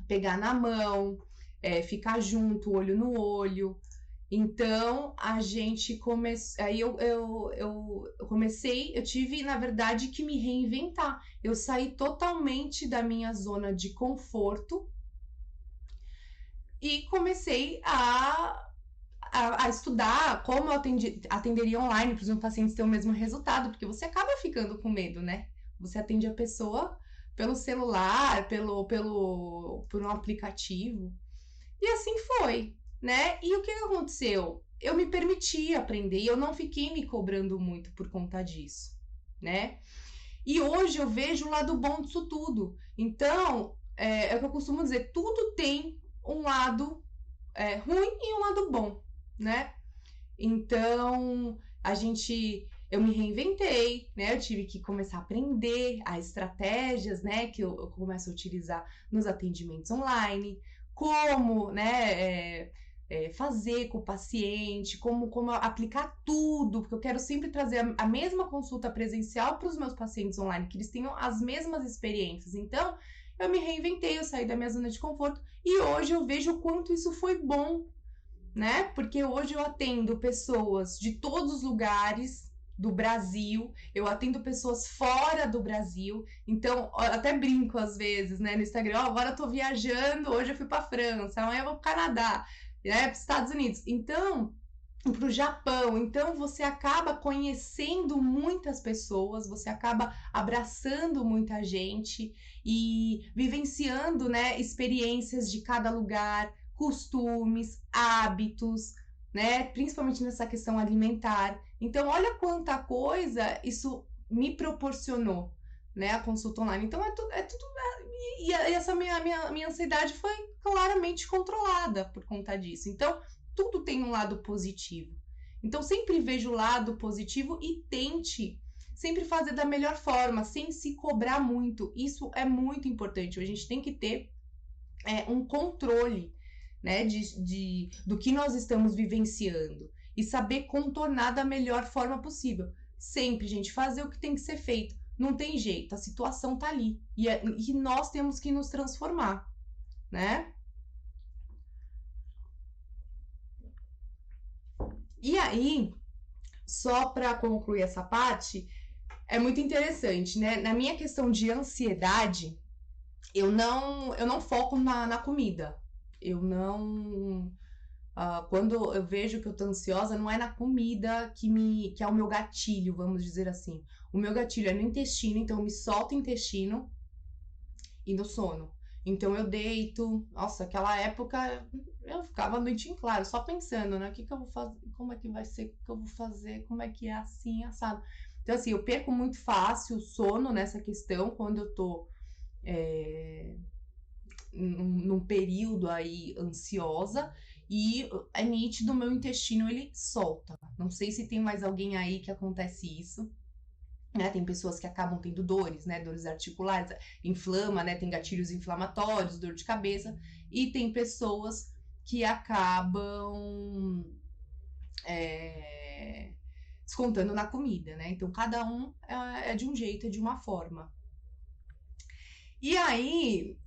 pegar na mão, ficar junto, olho no olho. Então, a gente começou. Aí eu comecei, eu tive, na verdade, que me reinventar. Eu saí totalmente da minha zona de conforto e comecei a estudar como eu atenderia online para os meus pacientes ter o mesmo resultado, porque você acaba ficando com medo, né? Você atende a pessoa pelo celular, por um aplicativo. E assim foi, né? E o que aconteceu? Eu me permiti aprender e eu não fiquei me cobrando muito por conta disso, né? E hoje eu vejo o lado bom disso tudo. Então, é o que eu costumo dizer, tudo tem um lado ruim e um lado bom, né? Então, eu me reinventei, né? Eu tive que começar a aprender as estratégias, né? Que eu começo a utilizar nos atendimentos online, como, né? Fazer com o paciente, como aplicar tudo, porque eu quero sempre trazer a mesma consulta presencial para os meus pacientes online, que eles tenham as mesmas experiências. Então, eu me reinventei, eu saí da minha zona de conforto e hoje eu vejo o quanto isso foi bom, né? Porque hoje eu atendo pessoas de todos os lugares do Brasil, eu atendo pessoas fora do Brasil, então eu até brinco às vezes, né, no Instagram, agora eu tô viajando, hoje eu fui pra França, amanhã eu vou pro Canadá, né, pros Estados Unidos, então para o Japão, então você acaba conhecendo muitas pessoas, você acaba abraçando muita gente e vivenciando, né, experiências de cada lugar, costumes, hábitos, né, principalmente nessa questão alimentar. Então, olha quanta coisa isso me proporcionou, né, a consulta online. Então, e essa minha ansiedade foi claramente controlada por conta disso. Então, tudo tem um lado positivo. Então, sempre veja o lado positivo e tente sempre fazer da melhor forma, sem se cobrar muito. Isso é muito importante. A gente tem que ter um controle, né, do que nós estamos vivenciando e saber contornar da melhor forma possível. Sempre, gente, fazer o que tem que ser feito. Não tem jeito, a situação tá ali. E nós temos que nos transformar, né? E aí, só para concluir essa parte, é muito interessante, né? Na minha questão de ansiedade, eu não foco na comida. Eu não. Quando eu vejo que eu tô ansiosa, não é na comida que é o meu gatilho, vamos dizer assim. O meu gatilho é no intestino, então eu me solto o intestino e no sono. Então eu deito. Nossa, aquela época eu ficava a noite em claro, só pensando, né? O que eu vou fazer? Como é que vai ser? O que eu vou fazer? Como é que é assim, assado? Então, assim, eu perco muito fácil o sono nessa questão quando eu tô num período aí ansiosa e é nítido o meu intestino ele solta. Não sei se tem mais alguém aí que acontece isso. Né, tem pessoas que acabam tendo dores, né, dores articulares, inflama, né, tem gatilhos inflamatórios, dor de cabeça, e tem pessoas que acabam descontando na comida, né? Então cada um é de um jeito, é de uma forma. E aí,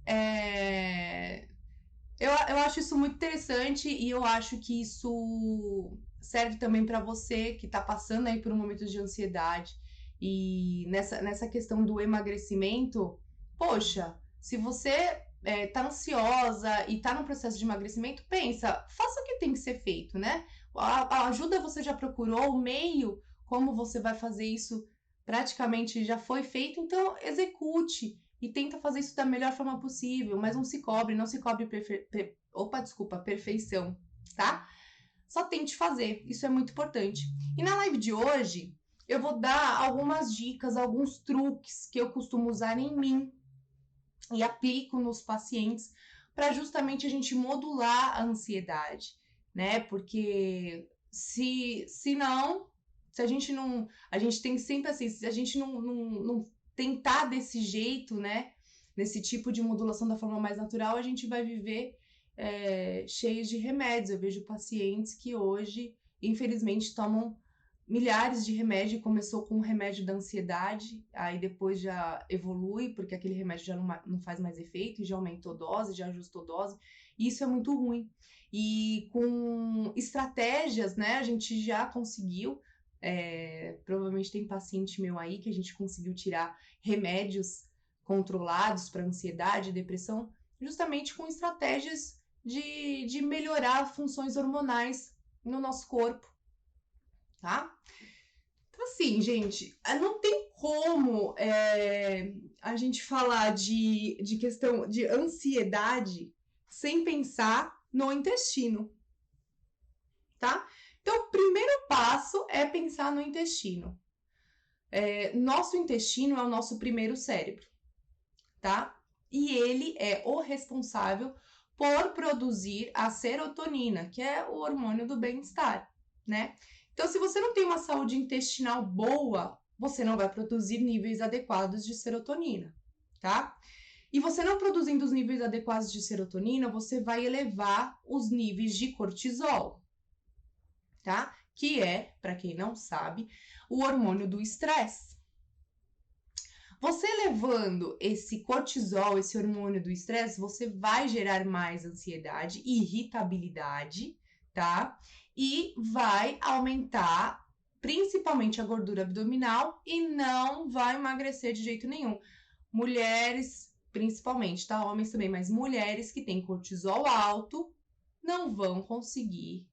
eu acho isso muito interessante e eu acho que isso serve também para você que está passando aí por um momento de ansiedade. E nessa questão do emagrecimento, poxa, se você tá ansiosa e tá no processo de emagrecimento, pensa, faça o que tem que ser feito, né? A ajuda você já procurou, o meio, como você vai fazer isso praticamente já foi feito, então execute e tenta fazer isso da melhor forma possível, mas não se cobre perfeição, tá? Só tente fazer, isso é muito importante. E na live de hoje, eu vou dar algumas dicas, alguns truques que eu costumo usar em mim e aplico nos pacientes para justamente a gente modular a ansiedade, né? Porque se a gente não, a gente tem sempre assim, se a gente não tentar desse jeito, né? Nesse tipo de modulação da forma mais natural, a gente vai viver cheios de remédios. Eu vejo pacientes que hoje, infelizmente, tomam milhares de remédios, começou com o remédio da ansiedade, aí depois já evolui, porque aquele remédio já não faz mais efeito, e já aumentou dose, já ajustou dose, e isso é muito ruim. E com estratégias, né, a gente já conseguiu, provavelmente tem paciente meu aí que a gente conseguiu tirar remédios controlados para ansiedade e depressão, justamente com estratégias de melhorar funções hormonais no nosso corpo, tá? Então, assim, gente, não tem como a gente falar de questão de ansiedade sem pensar no intestino, tá? Então, o primeiro passo é pensar no intestino. Nosso intestino é o nosso primeiro cérebro, tá? E ele é o responsável por produzir a serotonina, que é o hormônio do bem-estar, né? Então, se você não tem uma saúde intestinal boa, você não vai produzir níveis adequados de serotonina, tá? E você não produzindo os níveis adequados de serotonina, você vai elevar os níveis de cortisol, tá? Que é, para quem não sabe, o hormônio do estresse. Você elevando esse cortisol, esse hormônio do estresse, você vai gerar mais ansiedade, irritabilidade, tá? E vai aumentar principalmente a gordura abdominal e não vai emagrecer de jeito nenhum. Mulheres, principalmente, tá? Homens também, mas mulheres que têm cortisol alto não vão conseguir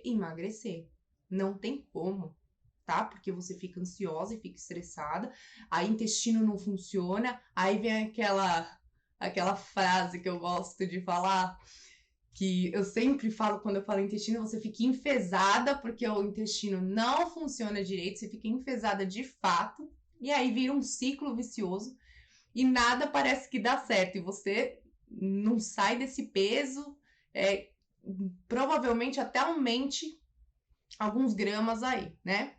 emagrecer. Não tem como, tá? Porque você fica ansiosa e fica estressada, aí o intestino não funciona, aí vem aquela frase que eu gosto de falar, que eu sempre falo quando eu falo intestino, você fica enfesada porque o intestino não funciona direito, você fica enfesada de fato, e aí vira um ciclo vicioso e nada parece que dá certo, e você não sai desse peso, provavelmente até aumente alguns gramas aí, né?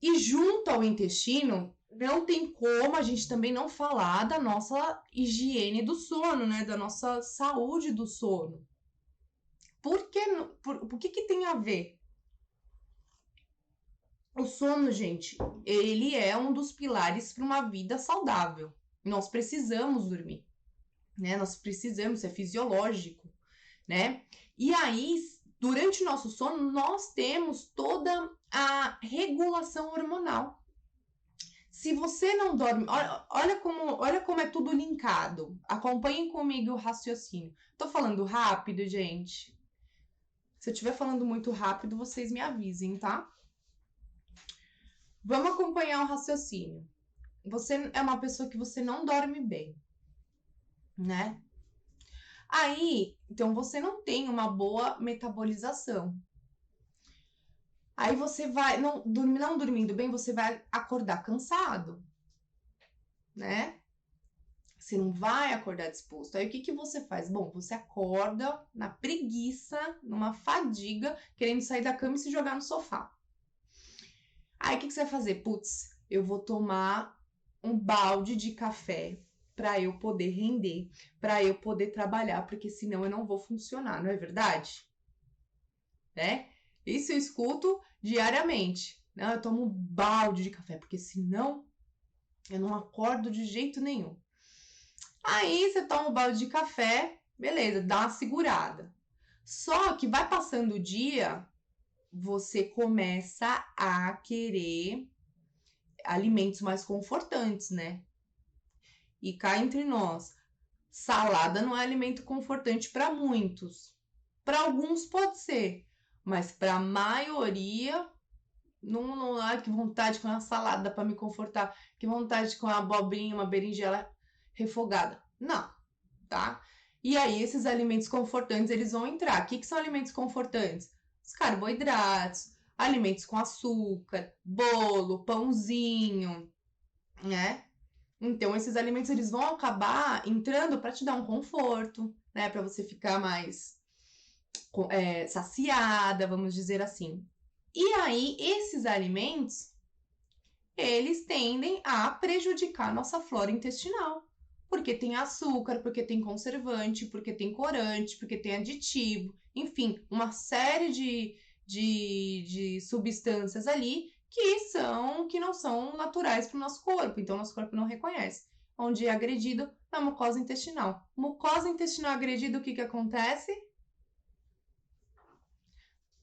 E junto ao intestino, não tem como a gente também não falar da nossa higiene do sono, né? Da nossa saúde do sono. Por que tem a ver? O sono, gente, ele é um dos pilares para uma vida saudável. Nós precisamos dormir, né? Nós precisamos, é fisiológico, né? E aí, durante o nosso sono, nós temos toda a regulação hormonal. Se você não dorme, olha como é tudo linkado. Acompanhem comigo o raciocínio. Tô falando rápido, gente. Se eu estiver falando muito rápido, vocês me avisem, tá? Vamos acompanhar o raciocínio. Você é uma pessoa que você não dorme bem, né? Aí, então você não tem uma boa metabolização. Aí você vai, não dormindo bem, você vai acordar cansado, né? Você não vai acordar disposto. Aí o que você faz? Bom, você acorda na preguiça, numa fadiga, querendo sair da cama e se jogar no sofá. Aí o que você vai fazer? Putz, eu vou tomar um balde de café para eu poder render, para eu poder trabalhar, porque senão eu não vou funcionar, não é verdade? Né? Isso eu escuto diariamente. Não, eu tomo um balde de café, porque senão eu não acordo de jeito nenhum. Aí você toma um balde de café, beleza, dá uma segurada. Só que vai passando o dia, você começa a querer alimentos mais confortantes, né? E cá entre nós, salada não é alimento confortante para muitos. Para alguns pode ser, mas para a maioria não há que vontade com uma salada para me confortar, que vontade com uma abobrinha, uma berinjela refogada. Não, tá? E aí esses alimentos confortantes, eles vão entrar. O que são alimentos confortantes? Os carboidratos, alimentos com açúcar, bolo, pãozinho, né? Então esses alimentos eles vão acabar entrando para te dar um conforto, né? Para você ficar mais saciada, vamos dizer assim. E aí esses alimentos eles tendem a prejudicar nossa flora intestinal. Porque tem açúcar, porque tem conservante, porque tem corante, porque tem aditivo, enfim, uma série de substâncias ali que não são naturais para o nosso corpo, então nosso corpo não reconhece. Onde é agredido na mucosa intestinal. Mucosa intestinal agredida, o que acontece?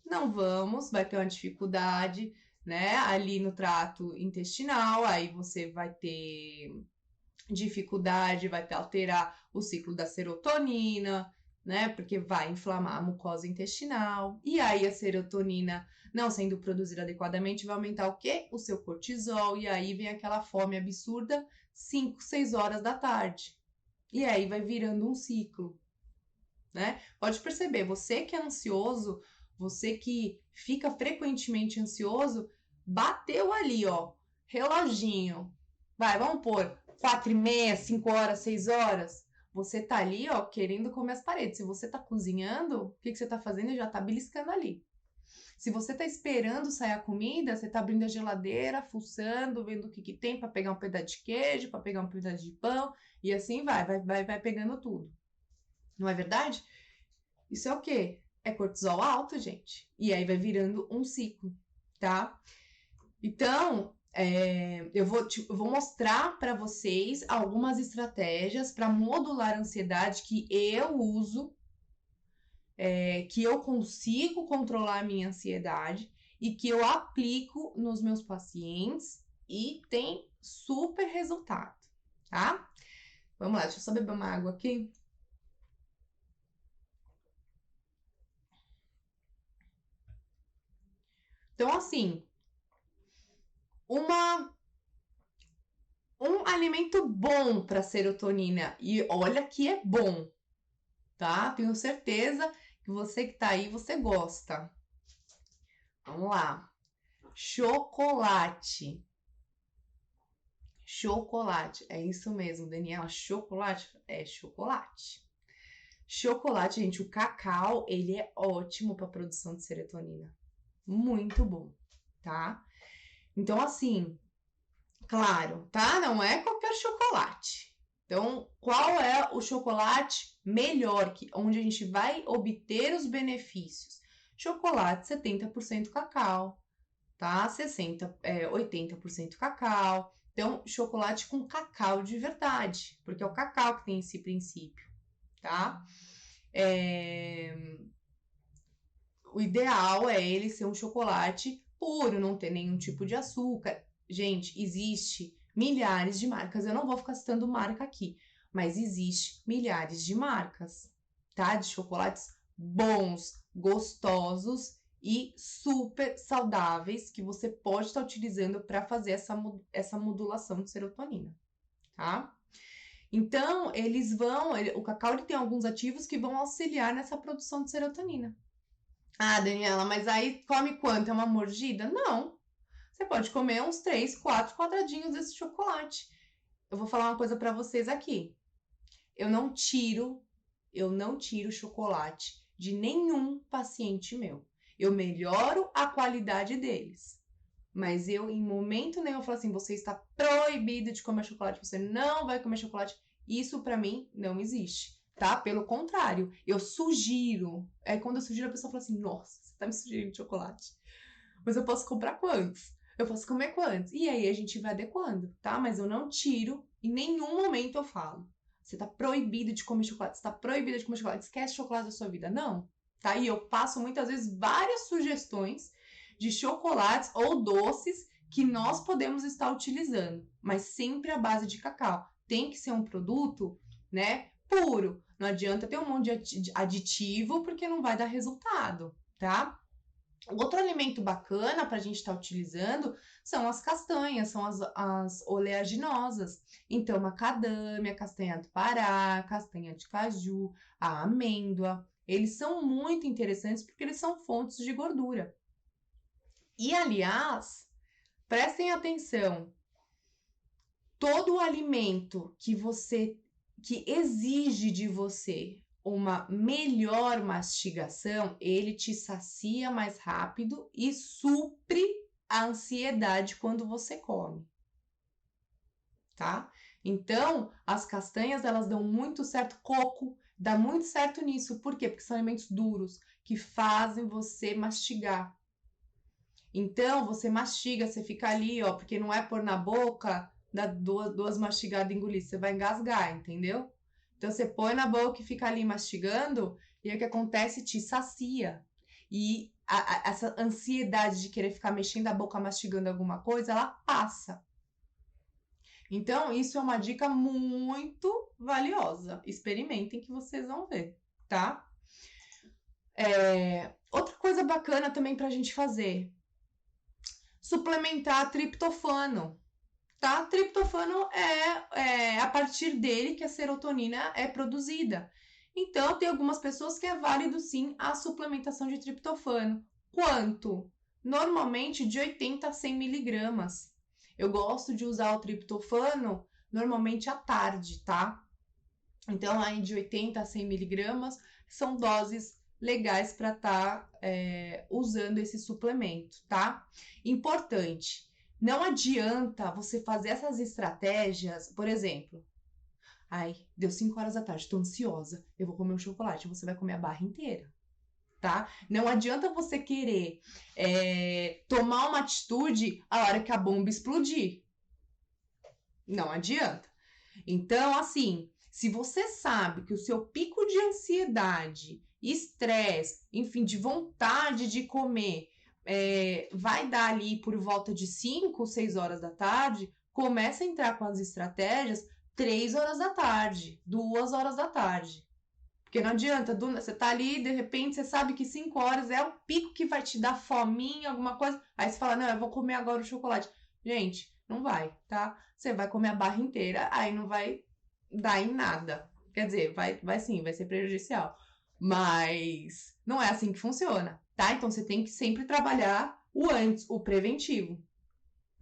Não vamos, vai ter uma dificuldade, né, ali no trato intestinal, aí você vai ter dificuldade, vai ter alterar o ciclo da serotonina, né, porque vai inflamar a mucosa intestinal, e aí a serotonina não sendo produzida adequadamente vai aumentar o quê? O seu cortisol, e aí vem aquela fome absurda 5, 6 horas da tarde. E aí vai virando um ciclo, né? Pode perceber, você que é ansioso, você que fica frequentemente ansioso, bateu ali, ó, reloginho. Vai, vamos pôr 4h30, 5 horas, 6 horas. Você tá ali, ó, querendo comer as paredes. Se você tá cozinhando, o que você tá fazendo? Já tá beliscando ali. Se você tá esperando sair a comida, você tá abrindo a geladeira, fuçando, vendo o que tem para pegar um pedaço de queijo, para pegar um pedaço de pão, e assim vai pegando tudo. Não é verdade? Isso é o quê? É cortisol alto, gente. E aí vai virando um ciclo, tá? Então, eu vou mostrar para vocês algumas estratégias para modular a ansiedade que eu uso, que eu consigo controlar a minha ansiedade e que eu aplico nos meus pacientes e tem super resultado, tá? Vamos lá, deixa eu só beber uma água aqui. Então, assim, um alimento bom para serotonina, e olha que é bom, tá? Tenho certeza que você que tá aí, você gosta. Vamos lá. Chocolate. Chocolate, é isso mesmo, Daniela. Chocolate é chocolate. Chocolate, gente, o cacau, ele é ótimo para produção de serotonina. Muito bom, tá? Então, assim, claro, tá? Não é qualquer chocolate. Então, qual é o chocolate melhor, onde a gente vai obter os benefícios? Chocolate 70% cacau, tá? 80% cacau. Então, chocolate com cacau de verdade, porque é o cacau que tem esse princípio, tá? O ideal é ele ser um chocolate puro, não ter nenhum tipo de açúcar. Gente, existe milhares de marcas. Eu não vou ficar citando marca aqui, mas existe milhares de marcas, tá? De chocolates bons, gostosos e super saudáveis que você pode estar utilizando para fazer essa modulação de serotonina, tá? Então, o cacau ele tem alguns ativos que vão auxiliar nessa produção de serotonina. Ah, Daniela, mas aí come quanto? É uma mordida? Não. Você pode comer uns 3, 4 quadradinhos desse chocolate. Eu vou falar uma coisa para vocês aqui. Eu não tiro chocolate de nenhum paciente meu. Eu melhoro a qualidade deles. Mas eu, em momento nenhum, eu falo assim, você está proibido de comer chocolate, você não vai comer chocolate. Isso para mim não existe, tá? Pelo contrário, eu sugiro. É quando eu sugiro, a pessoa fala assim, nossa, você tá me sugerindo chocolate. Mas eu posso comprar quantos? Eu posso comer quantos? E aí a gente vai adequando, tá? Mas eu não tiro, em nenhum momento eu falo. Você tá proibido de comer chocolate, você tá proibida de comer chocolate, esquece chocolate da sua vida. Não, tá? E eu passo muitas vezes várias sugestões de chocolates ou doces que nós podemos estar utilizando, mas sempre à base de cacau. Tem que ser um produto, né, puro. Não adianta ter um monte de aditivo porque não vai dar resultado, tá? Outro alimento bacana para a gente estar utilizando são as castanhas, são as oleaginosas. Então, macadâmia, castanha do Pará, castanha de caju, a amêndoa. Eles são muito interessantes porque eles são fontes de gordura. E, aliás, prestem atenção, todo alimento que exige de você uma melhor mastigação, ele te sacia mais rápido e supre a ansiedade quando você come, tá? Então, as castanhas, elas dão muito certo. Coco Dá muito certo nisso. Por quê? Porque são alimentos duros que fazem você mastigar. Então, você mastiga, você fica ali, ó, porque não é pôr na boca, dá duas mastigadas e engolir, você vai engasgar, entendeu? Então, você põe na boca e fica ali mastigando, e aí o que acontece? Te sacia. E essa ansiedade de querer ficar mexendo a boca, mastigando alguma coisa, ela passa. Então, isso é uma dica muito valiosa. Experimentem que vocês vão ver, tá? Outra coisa bacana também pra gente fazer. Suplementar triptofano, tá? Triptofano é a partir dele que a serotonina é produzida. Então, tem algumas pessoas que é válido sim a suplementação de triptofano. Quanto? Normalmente de 80 a 100 miligramas. Eu gosto de usar o triptofano normalmente à tarde, tá? Então, aí de 80 a 100 miligramas são doses legais para estar usando esse suplemento, tá? Importante, não adianta você fazer essas estratégias, por exemplo, ai, deu 5 horas da tarde, tô ansiosa, eu vou comer um chocolate, você vai comer a barra inteira, tá? Não adianta você querer tomar uma atitude a hora que a bomba explodir. Não adianta. Então, assim, se você sabe que o seu pico de ansiedade, estresse, enfim, de vontade de comer, vai dar ali por volta de 5, 6 horas da tarde, começa a entrar com as estratégias 3 horas da tarde, 2 horas da tarde. Porque não adianta, você tá ali, de repente você sabe que 5 horas é o pico que vai te dar fominha, alguma coisa. Aí você fala, não, eu vou comer agora o chocolate. Gente, não vai, tá? Você vai comer a barra inteira, aí não vai dar em nada. Quer dizer, vai sim, vai ser prejudicial. Mas não é assim que funciona, tá? Então você tem que sempre trabalhar o antes, o preventivo.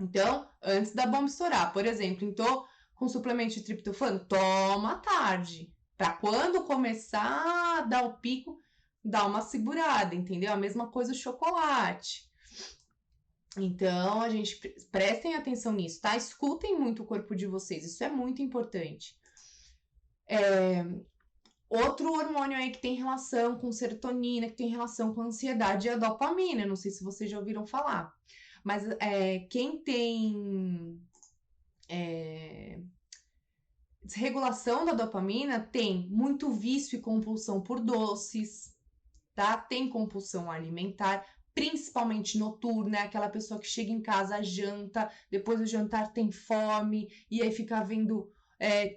Então, antes da bomba estourar, por exemplo, então, com suplemento de triptofano, toma à tarde. Pra quando começar a dar o pico, dá uma segurada, entendeu? A mesma coisa o chocolate. Então, a gente prestem atenção nisso, tá? Escutem muito o corpo de vocês, isso é muito importante. Outro hormônio aí que tem relação com serotonina, que tem relação com ansiedade, é a dopamina. Não sei se vocês já ouviram falar. Mas quem tem desregulação da dopamina tem muito vício e compulsão por doces, tá? Tem compulsão alimentar, principalmente noturna, é aquela pessoa que chega em casa, janta, depois do jantar tem fome, e aí fica vendo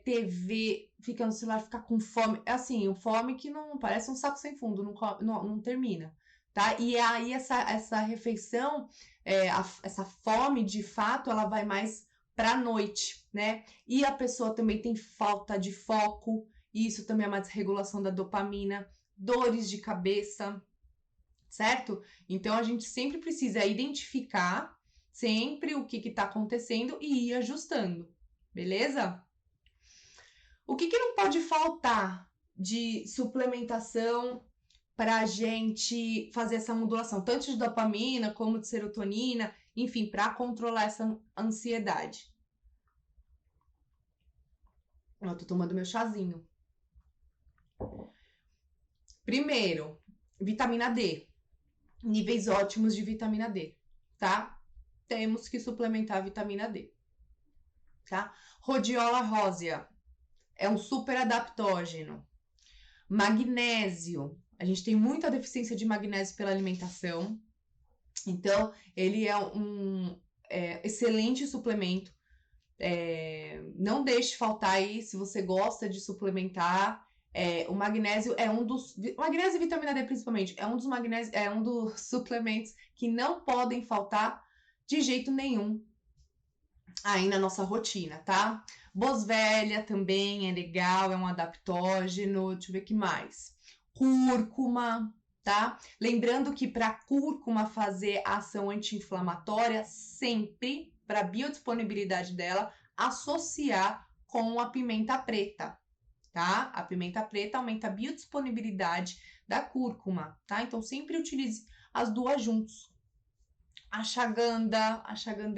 TV, fica no celular, fica com fome. É assim, fome que não parece um saco sem fundo, não termina, tá? E aí essa refeição, essa fome, de fato, ela vai mais pra noite, né? E a pessoa também tem falta de foco, e isso também é uma desregulação da dopamina, dores de cabeça, certo? Então a gente sempre precisa identificar sempre o que está acontecendo e ir ajustando, beleza? O que não pode faltar de suplementação para a gente fazer essa modulação, tanto de dopamina como de serotonina, enfim, para controlar essa ansiedade? Eu tô tomando meu chazinho. Primeiro, vitamina D. Níveis ótimos de vitamina D, tá? Temos que suplementar a vitamina D, tá? Rhodiola rósea é um super adaptógeno. Magnésio, a gente tem muita deficiência de magnésio pela alimentação, então ele é um excelente suplemento. Não deixe faltar aí, se você gosta de suplementar. O magnésio é um dos. Magnésio e vitamina D, principalmente, é um dos suplementos que não podem faltar de jeito nenhum aí na nossa rotina, tá? Boswellia também é legal, é um adaptógeno. Deixa eu ver o que mais. Cúrcuma, tá? Lembrando que para cúrcuma fazer ação anti-inflamatória, sempre, para a biodisponibilidade dela, associar com a pimenta preta, tá? A pimenta preta aumenta a biodisponibilidade da cúrcuma, tá? Então sempre utilize as duas juntos. Ashwagandha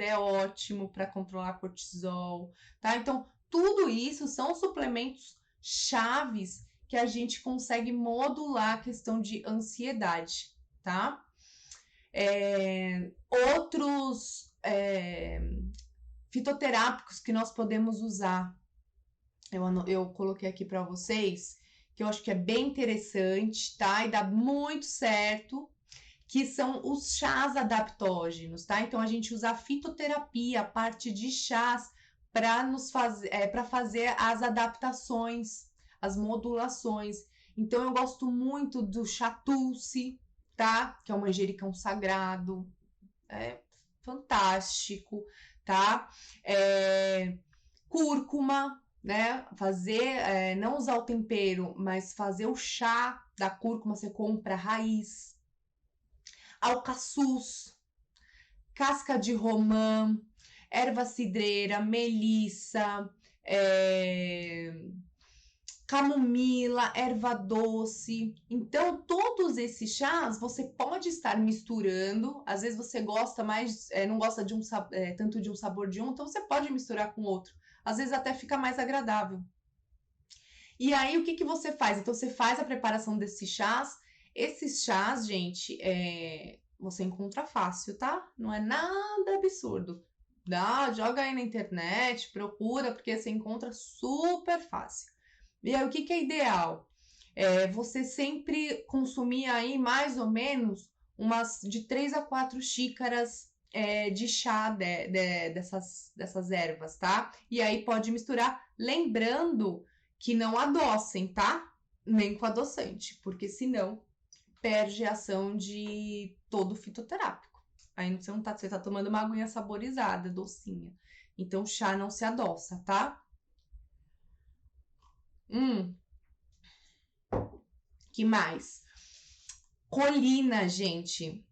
é ótimo para controlar cortisol, tá? Então tudo isso são suplementos chaves que a gente consegue modular a questão de ansiedade, tá? Outros fitoterápicos que nós podemos usar, eu coloquei aqui para vocês, que eu acho que é bem interessante, tá? E dá muito certo, que são os chás adaptógenos, tá? Então a gente usa a fitoterapia, a parte de chás, para fazer as adaptações, as modulações. Então eu gosto muito do chá Tulsi, tá? Que é um manjericão sagrado, é fantástico, tá? Cúrcuma, né? Fazer, não usar o tempero, mas fazer o chá da cúrcuma, você compra a raiz. Alcaçuz, casca de romã, erva cidreira, melissa, camomila, erva doce. Então, todos esses chás você pode estar misturando. Às vezes você gosta mais, não gosta de tanto de um sabor de um, então você pode misturar com outro. Às vezes até fica mais agradável. E aí, o que você faz? Então, você faz a preparação desses chás. Esses chás, gente, você encontra fácil, tá? Não é nada absurdo. Joga aí na internet, procura, porque você encontra super fácil. E aí, o que é ideal? Você sempre consumir aí mais ou menos umas de 3 a 4 xícaras de chá dessas ervas, tá? E aí pode misturar, lembrando que não adocem, tá? Nem com adoçante, porque senão perde a ação de todo fitoterápico. Aí você tá tomando uma aguinha saborizada, docinha. Então chá não se adoça, tá? Que mais? Colina, gente.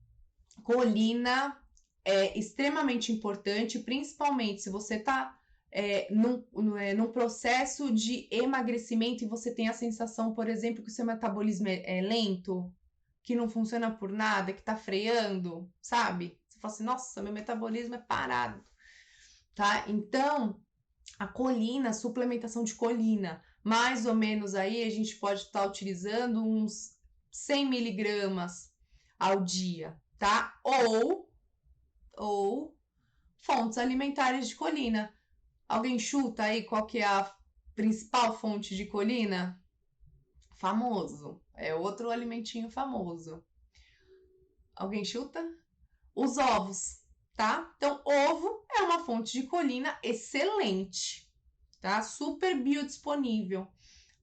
Colina é extremamente importante, principalmente se você tá num processo de emagrecimento e você tem a sensação, por exemplo, que o seu metabolismo é lento, que não funciona por nada, que tá freando, sabe? Você fala assim, nossa, meu metabolismo é parado, tá? Então, a colina, a suplementação de colina, mais ou menos aí a gente pode estar utilizando uns 100 miligramas ao dia, tá? Ou fontes alimentares de colina. Alguém chuta aí qual que é a principal fonte de colina? Famoso. É outro alimentinho famoso. Alguém chuta? Os ovos, tá? Então, ovo é uma fonte de colina excelente, tá? Super biodisponível.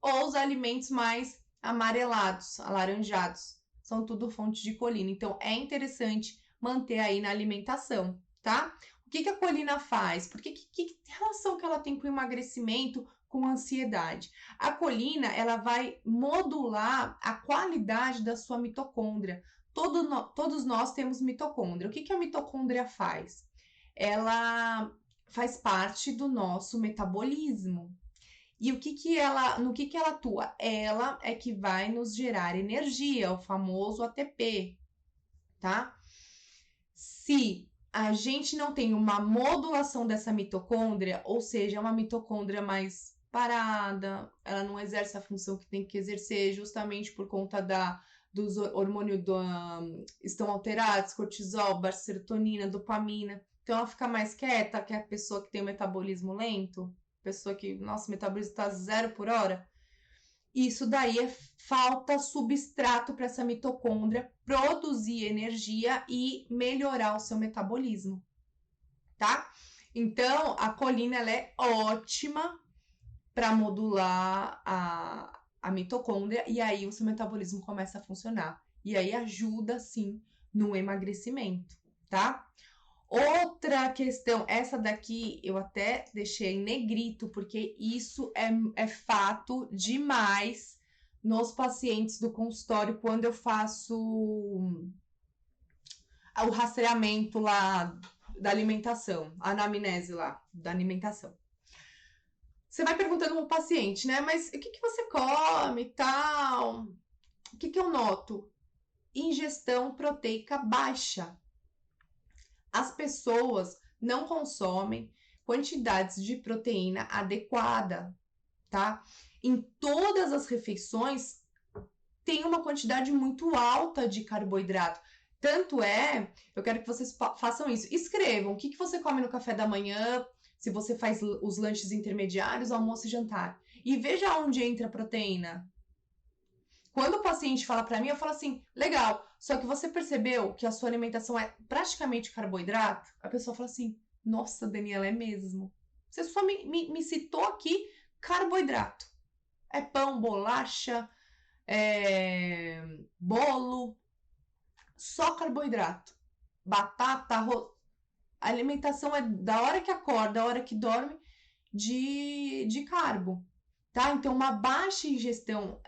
Ou os alimentos mais amarelados, alaranjados, são tudo fonte de colina. Então, é interessante manter aí na alimentação, tá? O que a colina faz? Porque que relação que ela tem com o emagrecimento, com a ansiedade? A colina, ela vai modular a qualidade da sua mitocôndria. Todos nós temos mitocôndria. O que a mitocôndria faz? Ela faz parte do nosso metabolismo. E no que ela atua? Ela é que vai nos gerar energia, o famoso ATP, tá? Se a gente não tem uma modulação dessa mitocôndria, ou seja, uma mitocôndria mais parada, ela não exerce a função que tem que exercer, justamente por conta dos hormônios estão alterados, cortisol, serotonina, dopamina. Então ela fica mais quieta, que é a pessoa que tem o metabolismo lento, pessoa que, nosso metabolismo está 0 por hora. Isso daí falta substrato para essa mitocôndria produzir energia e melhorar o seu metabolismo, tá? Então, a colina ela é ótima para modular a mitocôndria e aí o seu metabolismo começa a funcionar. E aí ajuda, sim, no emagrecimento, tá? Outra questão, essa daqui eu até deixei em negrito, porque isso é fato demais nos pacientes do consultório quando eu faço o rastreamento lá da alimentação, a anamnese lá da alimentação. Você vai perguntando pro paciente, né? Mas o que você come e tal? O que eu noto? Ingestão proteica baixa. As pessoas não consomem quantidades de proteína adequada, tá? em todas as refeições tem uma quantidade muito alta de carboidrato. Tanto é, eu quero que vocês façam isso. Escrevam o que você come no café da manhã, se você faz os lanches intermediários, almoço e jantar. E veja onde entra a proteína. Quando o paciente fala para mim, eu falo assim, legal, só que você percebeu que a sua alimentação é praticamente carboidrato? A pessoa fala assim, nossa, Daniela, é mesmo. Você só me citou aqui carboidrato. É pão, bolacha, bolo, só carboidrato. Batata, arroz. A alimentação é da hora que acorda, da hora que dorme, de carbo. Tá? Então, uma baixa ingestão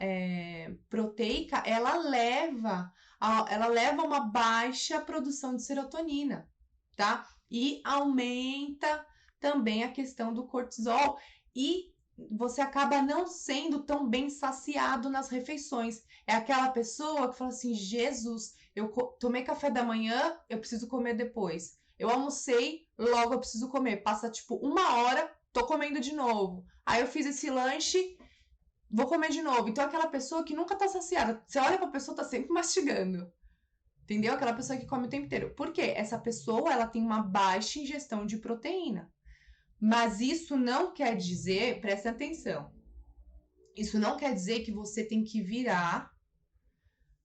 proteica, ela leva a uma baixa produção de serotonina, tá? E aumenta também a questão do cortisol e você acaba não sendo tão bem saciado nas refeições. É aquela pessoa que fala assim, Jesus, eu tomei café da manhã, eu preciso comer depois. Eu almocei, logo eu preciso comer. Passa tipo 1 hora, tô comendo de novo. Aí eu fiz esse lanche, vou comer de novo. Então, aquela pessoa que nunca tá saciada. Você olha pra pessoa, tá sempre mastigando. Entendeu? Aquela pessoa que come o tempo inteiro. Por quê? Essa pessoa, ela tem uma baixa ingestão de proteína. Mas isso não quer dizer, presta atenção, isso não quer dizer que você tem que virar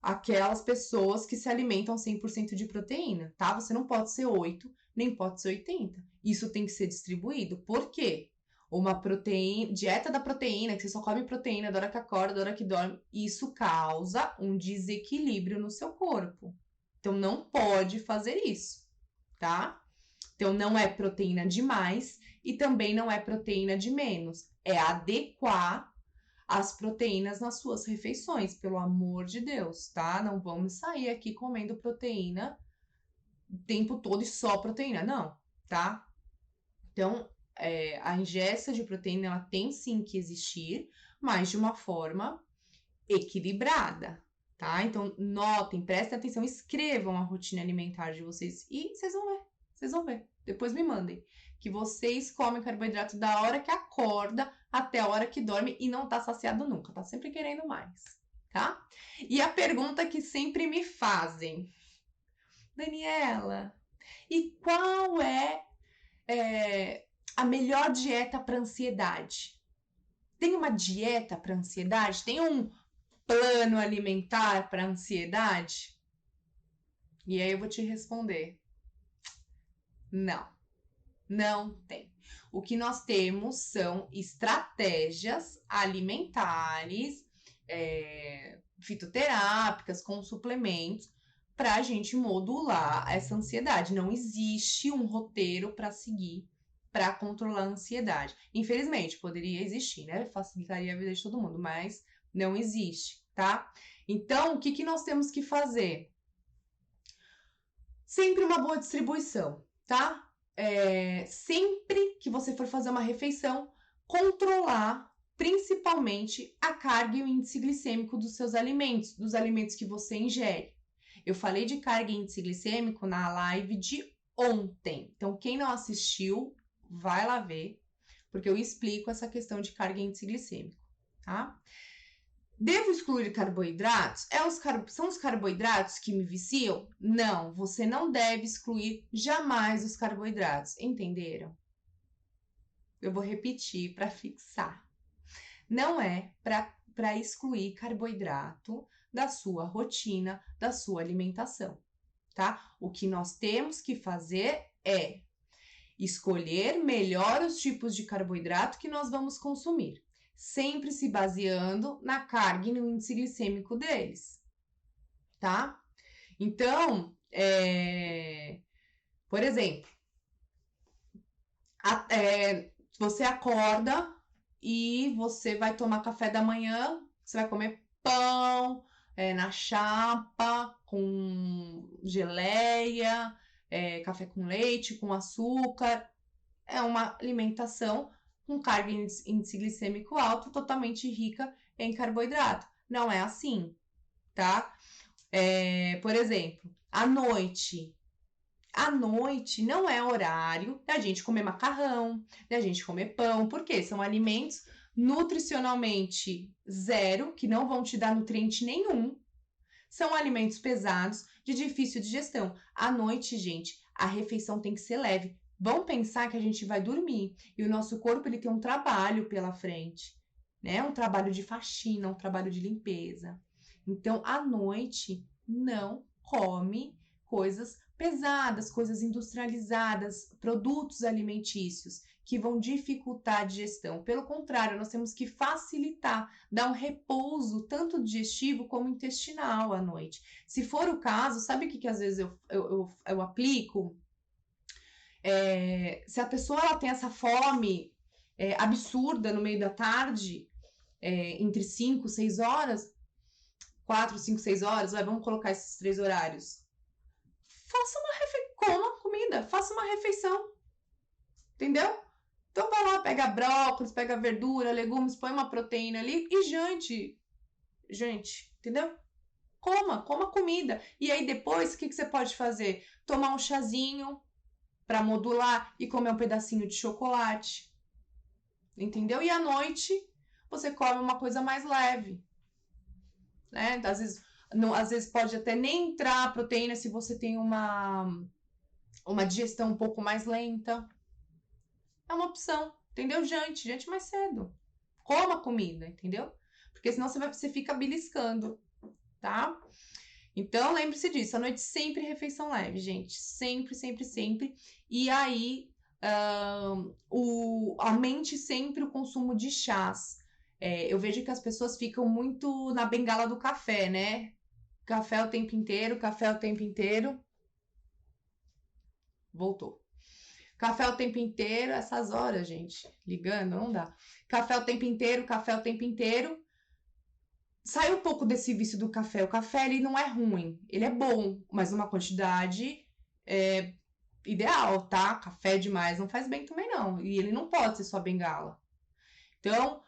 aquelas pessoas que se alimentam 100% de proteína, tá? Você não pode ser 8, nem pode ser 80. Isso tem que ser distribuído. Por quê? Uma dieta da proteína, que você só come proteína da hora que acorda, da hora que dorme, isso causa um desequilíbrio no seu corpo. Então, não pode fazer isso, tá? Então, não é proteína demais e também não é proteína de menos. É adequar as proteínas nas suas refeições, pelo amor de Deus, tá? Não vamos sair aqui comendo proteína o tempo todo e só proteína, não, tá? Então, a ingesta de proteína, ela tem sim que existir, mas de uma forma equilibrada, tá? Então, notem, prestem atenção, escrevam a rotina alimentar de vocês e vocês vão ver. Depois me mandem. Que vocês comem carboidrato da hora que acorda até a hora que dorme e não tá saciado nunca. Tá sempre querendo mais, tá? E a pergunta que sempre me fazem. Daniela, e qual é a melhor dieta para ansiedade? Tem uma dieta para ansiedade? Tem um plano alimentar para ansiedade? E aí eu vou te responder. Não tem. O que nós temos são estratégias alimentares, fitoterápicas, com suplementos, para a gente modular essa ansiedade. Não existe um roteiro para seguir para controlar a ansiedade. Infelizmente, poderia existir, né? Facilitaria a vida de todo mundo, mas não existe, tá? Então, o que nós temos que fazer? Sempre uma boa distribuição, tá? Sempre que você for fazer uma refeição, controlar principalmente a carga e o índice glicêmico dos seus alimentos, dos alimentos que você ingere. Eu falei de carga e índice glicêmico na live de ontem. Então, quem não assistiu, vai lá ver, porque eu explico essa questão de carga e índice glicêmico, tá? Devo excluir carboidratos? São os carboidratos que me viciam? Não, você não deve excluir jamais os carboidratos, entenderam? Eu vou repetir para fixar. Não é para excluir carboidrato da sua rotina, da sua alimentação, tá? O que nós temos que fazer é escolher melhor os tipos de carboidrato que nós vamos consumir, sempre se baseando na carga e no índice glicêmico deles, tá? Então, por exemplo, você acorda e você vai tomar café da manhã, você vai comer pão na chapa, com geleia, café com leite, com açúcar. É uma alimentação com carga e índice glicêmico alto, totalmente rica em carboidrato. Não é assim, tá? Por exemplo, à noite não é horário da gente comer macarrão, da gente comer pão, porque são alimentos nutricionalmente zero, que não vão te dar nutriente nenhum. São alimentos pesados, de difícil digestão. À noite, gente, a refeição tem que ser leve. Vamos pensar que a gente vai dormir e o nosso corpo ele tem um trabalho pela frente, né? Um trabalho de faxina, um trabalho de limpeza. Então, à noite, não come coisas pesadas, coisas industrializadas, produtos alimentícios que vão dificultar a digestão. Pelo contrário, nós temos que facilitar, dar um repouso tanto digestivo como intestinal à noite. Se for o caso, sabe o que às vezes eu aplico? Se a pessoa ela tem essa fome absurda no meio da tarde, entre 5, 6 horas, 4, 5, 6 horas, vamos colocar esses 3 horários. Coma comida, faça uma refeição, entendeu? Então vai lá, pega brócolis, pega verdura, legumes, põe uma proteína ali e jante, entendeu? Coma comida. E aí depois, o que você pode fazer? Tomar um chazinho para modular e comer um pedacinho de chocolate, entendeu? E à noite, você come uma coisa mais leve, né? Às vezes pode até nem entrar a proteína se você tem uma digestão um pouco mais lenta. É uma opção, entendeu? Jante mais cedo. Coma comida, entendeu? Porque senão você fica beliscando, tá? Então, lembre-se disso. À noite sempre refeição leve, gente. Sempre, sempre, sempre. E aí, aumente sempre o consumo de chás. Eu vejo que as pessoas ficam muito na bengala do café, né? Café o tempo inteiro, café o tempo inteiro. Voltou. Café o tempo inteiro, essas horas, gente, ligando, não dá. Café o tempo inteiro, café o tempo inteiro. Sai um pouco desse vício do café. O café, ele não é ruim, ele é bom, mas uma quantidade ideal, tá? Café demais não faz bem também, não. E ele não pode ser só bengala. Então,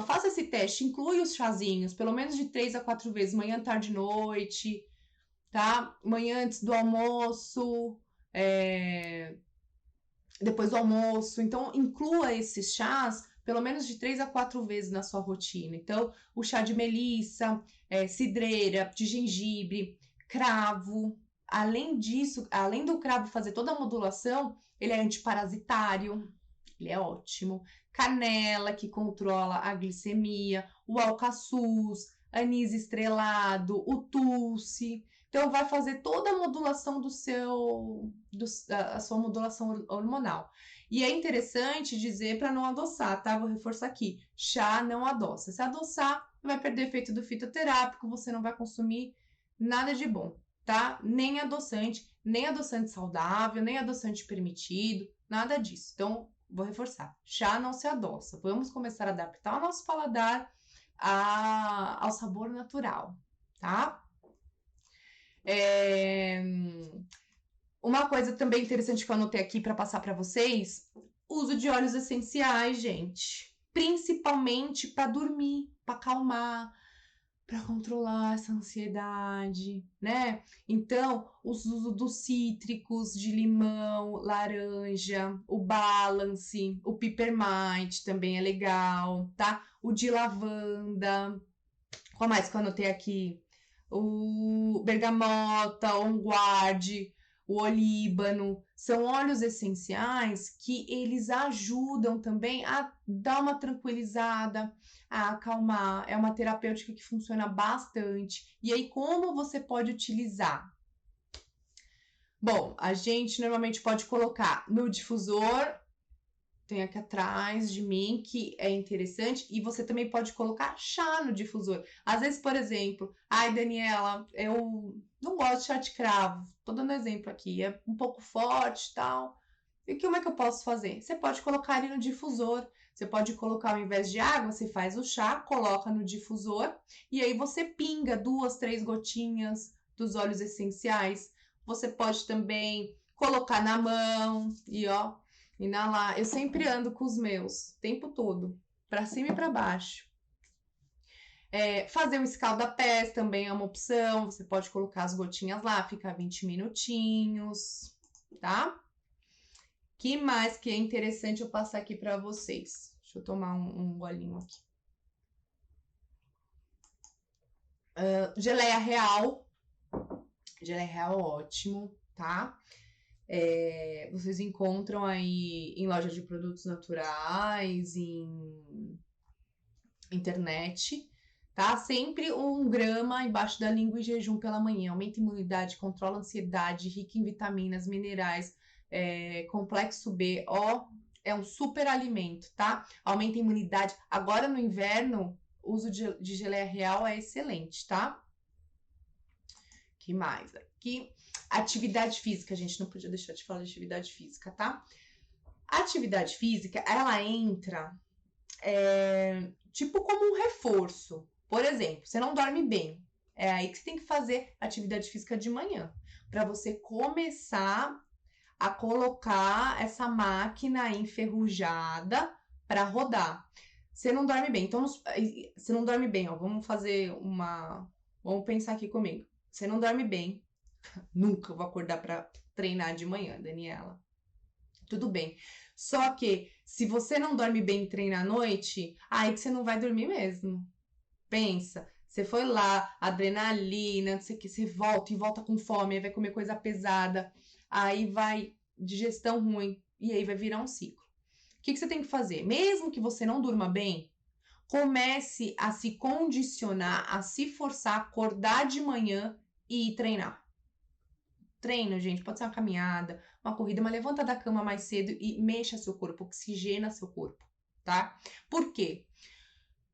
faça esse teste, inclui os chazinhos, pelo menos de 3 a 4 vezes, manhã, tarde, noite, tá? Manhã antes do almoço, depois do almoço. Então, inclua esses chás pelo menos de 3 a 4 vezes na sua rotina. Então, o chá de melissa, cidreira, de gengibre, cravo. Além disso, além do cravo fazer toda a modulação, ele é antiparasitário, ele é ótimo. Canela, que controla a glicemia, o alcaçuz, anis estrelado, o tulsi. Então, vai fazer toda a modulação a sua modulação hormonal. E é interessante dizer para não adoçar, tá? Vou reforçar aqui. Chá não adoça. Se adoçar, vai perder efeito do fitoterápico, você não vai consumir nada de bom, tá? Nem adoçante saudável, nem adoçante permitido, nada disso. Então, vou reforçar. Chá não se adoça. Vamos começar a adaptar o nosso paladar ao sabor natural, tá? Uma coisa também interessante que eu anotei aqui para passar para vocês, uso de óleos essenciais, gente. Principalmente para dormir, para acalmar, para controlar essa ansiedade, né? Então, o uso dos cítricos, de limão, laranja, o balance, o peppermint também é legal, tá? O de lavanda, qual mais que eu anotei aqui? O bergamota, o onguarde, o olíbano, são óleos essenciais que eles ajudam também a dar uma tranquilizada, a acalmar. É uma terapêutica que funciona bastante. E aí, como você pode utilizar? Bom, a gente normalmente pode colocar no difusor, tem aqui atrás de mim, que é interessante, e você também pode colocar chá no difusor. Às vezes, por exemplo, ai, Daniela, eu não gosto de chá de cravo, tô dando exemplo aqui, é um pouco forte e tal. E como é que eu posso fazer? Você pode colocar ele no difusor, você pode colocar ao invés de água, você faz o chá, coloca no difusor, e aí você pinga 2, 3 gotinhas dos óleos essenciais. Você pode também colocar na mão e ó, inalar. Eu sempre ando com os meus, o tempo todo, para cima e para baixo. Fazer um escalda-pés também é uma opção. Você pode colocar as gotinhas lá, ficar 20 minutinhos, tá? Que mais que é interessante eu passar aqui para vocês? Deixa eu tomar um golinho aqui. Geleia real. Geleia real, ótimo, tá? Vocês encontram aí em loja de produtos naturais, em internet, tá? Sempre 1 grama embaixo da língua em jejum pela manhã. Aumenta a imunidade, controla a ansiedade, rica em vitaminas, minerais, complexo B, é um super alimento, tá? Aumenta a imunidade. Agora no inverno, o uso de geleia real é excelente, tá? Que mais aqui? Atividade física, a gente não podia deixar de falar de atividade física, tá? A atividade física, ela entra tipo como um reforço. Por exemplo, você não dorme bem. É aí que você tem que fazer atividade física de manhã, para você começar a colocar essa máquina enferrujada para rodar. Você não dorme bem, então você não dorme bem, ó. Vamos pensar aqui comigo. Você não dorme bem. Nunca vou acordar para treinar de manhã, Daniela. Tudo bem. Só que se você não dorme bem e treina à noite, aí que você não vai dormir mesmo. Pensa, você foi lá, adrenalina, não sei o que, você volta e volta com fome, aí vai comer coisa pesada, aí vai digestão ruim, e aí vai virar um ciclo. O que você tem que fazer? Mesmo que você não durma bem, comece a se condicionar, a se forçar a acordar de manhã e ir treinar. Treino, gente, pode ser uma caminhada, uma corrida, mas levanta da cama mais cedo e mexa seu corpo, oxigena seu corpo, tá? Por quê?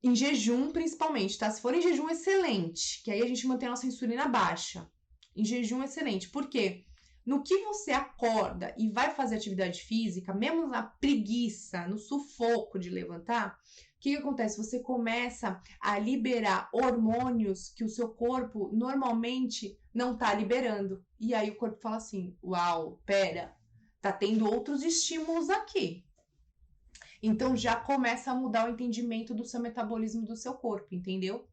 Em jejum, principalmente, tá? Se for em jejum, excelente, que aí a gente mantém a nossa insulina baixa. Em jejum, excelente. Por quê? No que você acorda e vai fazer atividade física, mesmo na preguiça, no sufoco de levantar, o que acontece? Você começa a liberar hormônios que o seu corpo normalmente não tá liberando. E aí o corpo fala assim, uau, pera, tá tendo outros estímulos aqui. Então já começa a mudar o entendimento do seu metabolismo do seu corpo, entendeu?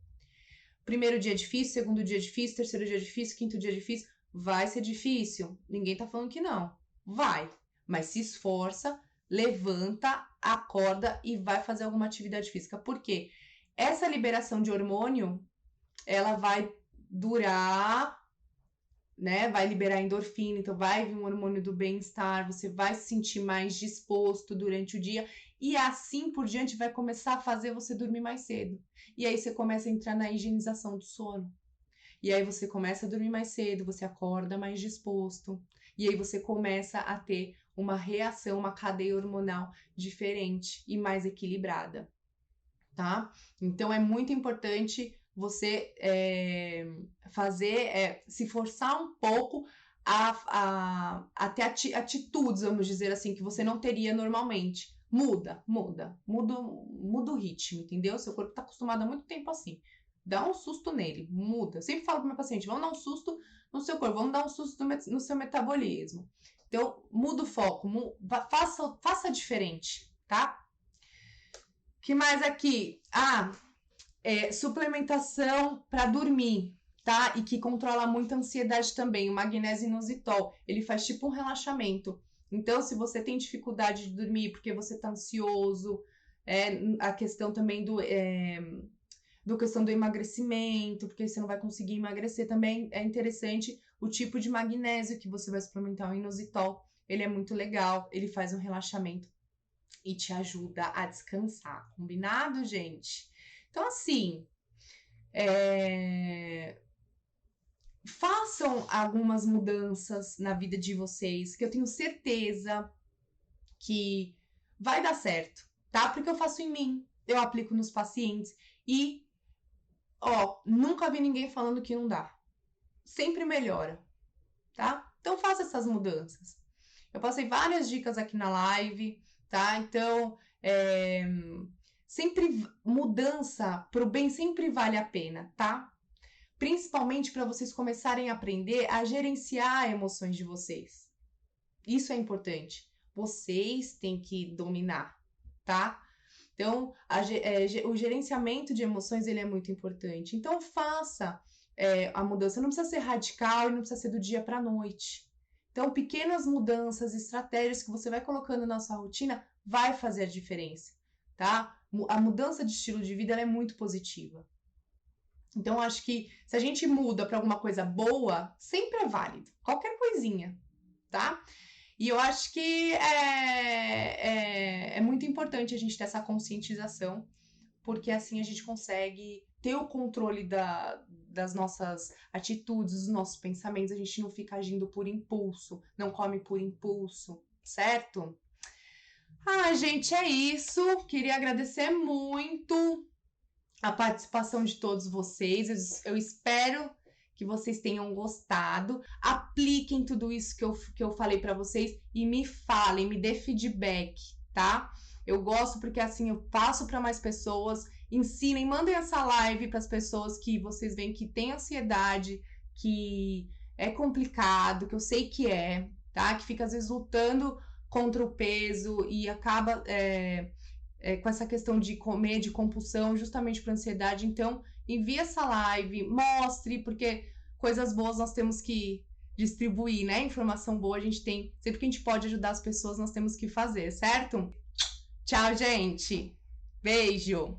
Primeiro dia difícil, segundo dia difícil, terceiro dia difícil, quinto dia difícil. Vai ser difícil? Ninguém tá falando que não. Vai. Mas se esforça, levanta, acorda e vai fazer alguma atividade física. Por quê? Essa liberação de hormônio, ela vai durar, né? Vai liberar endorfina, então vai vir um hormônio do bem-estar, você vai se sentir mais disposto durante o dia e assim por diante vai começar a fazer você dormir mais cedo. E aí você começa a entrar na higienização do sono. E aí você começa a dormir mais cedo, você acorda mais disposto. E aí você começa a ter uma reação, uma cadeia hormonal diferente e mais equilibrada, tá? Então é muito importante você se forçar um pouco a ter atitudes, vamos dizer assim, que você não teria normalmente. Muda o ritmo, entendeu? Seu corpo tá acostumado há muito tempo assim. Dá um susto nele, muda. Eu sempre falo pro meu paciente, vamos dar um susto no seu corpo, vamos dar um susto no seu metabolismo. Então, muda o foco, faça diferente, tá? Que mais aqui? Suplementação para dormir, tá? E que controla muito a ansiedade também, o magnésio inositol. Ele faz tipo um relaxamento. Então, se você tem dificuldade de dormir porque você tá ansioso, a questão também do questão do emagrecimento, porque você não vai conseguir emagrecer, também é interessante o tipo de magnésio que você vai suplementar, o inositol. Ele é muito legal, ele faz um relaxamento e te ajuda a descansar. Combinado, gente? Então, assim, façam algumas mudanças na vida de vocês, que eu tenho certeza que vai dar certo, tá? Porque eu faço em mim, eu aplico nos pacientes e, nunca vi ninguém falando que não dá. Sempre melhora, tá? Então, faça essas mudanças. Eu passei várias dicas aqui na live, tá? Então, sempre mudança pro bem sempre vale a pena, tá? Principalmente para vocês começarem a aprender a gerenciar emoções de vocês. Isso é importante. Vocês têm que dominar, tá? Então, o gerenciamento de emoções, ele é muito importante. Então, faça a mudança. Não precisa ser radical e não precisa ser do dia para a noite. Então, pequenas mudanças, estratégias que você vai colocando na sua rotina vai fazer a diferença, tá? A mudança de estilo de vida ela é muito positiva. Então, eu acho que se a gente muda para alguma coisa boa, sempre é válido. Qualquer coisinha, tá? E eu acho que é muito importante a gente ter essa conscientização, porque assim a gente consegue ter o controle das nossas atitudes, dos nossos pensamentos, a gente não fica agindo por impulso, não come por impulso, certo? Ah, gente, é isso. Queria agradecer muito a participação de todos vocês. Eu espero que vocês tenham gostado. Apliquem tudo isso que eu falei para vocês e me falem, me dê feedback, tá? Eu gosto porque assim eu passo para mais pessoas, ensinem, mandem essa live para as pessoas que vocês veem que tem ansiedade, que é complicado, que eu sei que tá? Que fica às vezes lutando contra o peso e acaba com essa questão de comer, de compulsão, justamente para ansiedade. Então, envie essa live, mostre, porque coisas boas nós temos que distribuir, né? Informação boa a gente tem. Sempre que a gente pode ajudar as pessoas, nós temos que fazer, certo? Tchau, gente! Beijo!